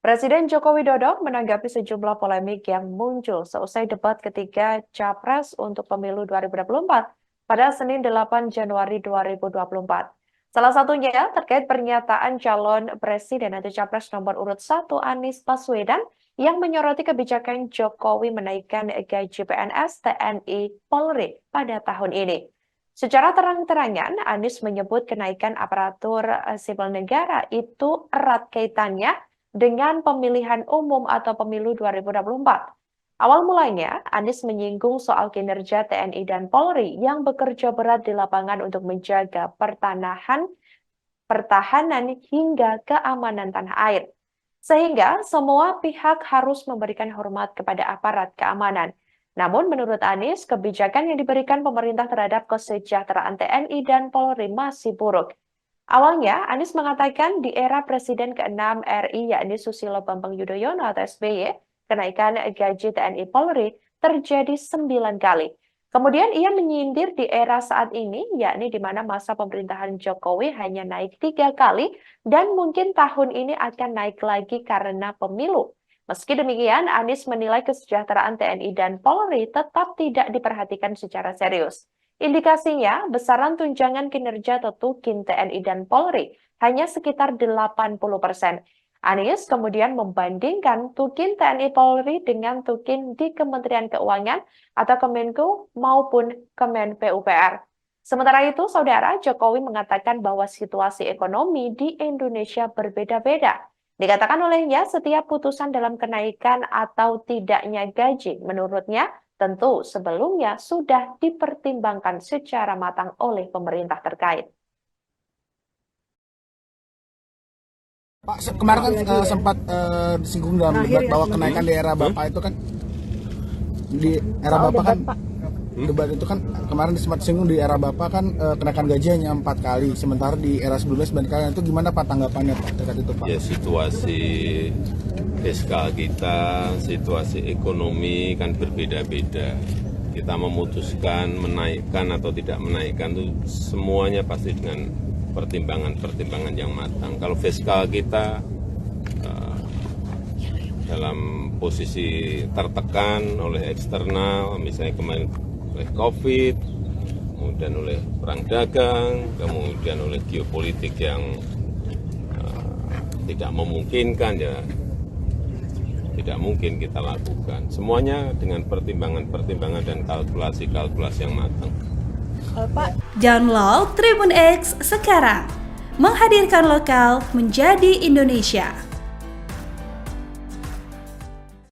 Presiden Joko Widodo menanggapi sejumlah polemik yang muncul seusai debat ketiga Capres untuk Pemilu 2024 pada Senin 8 Januari 2024. Salah satunya terkait pernyataan calon presiden atau Capres nomor urut 1 Anies Baswedan yang menyoroti kebijakan Jokowi menaikkan gaji PNS, TNI, Polri pada tahun ini. Secara terang-terangan, Anies menyebut kenaikan aparatur sipil negara itu erat kaitannya dengan pemilihan umum atau pemilu 2024. Awal mulanya, Anies menyinggung soal kinerja TNI dan Polri yang bekerja berat di lapangan untuk menjaga pertahanan hingga keamanan tanah air. Sehingga semua pihak harus memberikan hormat kepada aparat keamanan. Namun menurut Anies, kebijakan yang diberikan pemerintah terhadap kesejahteraan TNI dan Polri masih buruk. Awalnya, Anies mengatakan di era Presiden ke-6 RI, yakni Susilo Bambang Yudhoyono atau SBY, kenaikan gaji TNI Polri terjadi 9 kali. Kemudian ia menyindir di era saat ini, yakni di mana masa pemerintahan Jokowi hanya naik 3 kali, dan mungkin tahun ini akan naik lagi karena pemilu. Meski demikian, Anies menilai kesejahteraan TNI dan Polri tetap tidak diperhatikan secara serius. Indikasinya, besaran tunjangan kinerja Tukin TNI dan Polri hanya sekitar 80%. Anies kemudian membandingkan Tukin TNI Polri dengan Tukin di Kementerian Keuangan atau Kemenko maupun Kemen PUPR. Sementara itu, Saudara Jokowi mengatakan bahwa situasi ekonomi di Indonesia berbeda-beda. Dikatakan olehnya, setiap putusan dalam kenaikan atau tidaknya gaji, menurutnya, tentu sebelumnya sudah dipertimbangkan secara matang oleh pemerintah terkait. Pak, kemarin kan sempat disinggung dalam debat bahwa kenaikan di era Bapak itu kan debat itu kan kemarin sempat disinggung di era Bapak kan kenaikan gaji hanya 4 kali, sementara di era sebelumnya 9 kali. Itu gimana Pak tanggapannya Pak terkait itu Pak? Ya, situasi fiskal kita, situasi ekonomi kan berbeda-beda. Kita memutuskan menaikkan atau tidak menaikkan itu semuanya pasti dengan pertimbangan-pertimbangan yang matang. Kalau fiskal kita dalam posisi tertekan oleh eksternal, misalnya kemarin oleh COVID, kemudian oleh perang dagang, kemudian oleh geopolitik yang tidak memungkinkan, ya tidak mungkin kita lakukan. Semuanya dengan pertimbangan-pertimbangan dan kalkulasi-kalkulasi yang matang. Download Tribun X sekarang, menghadirkan lokal menjadi Indonesia.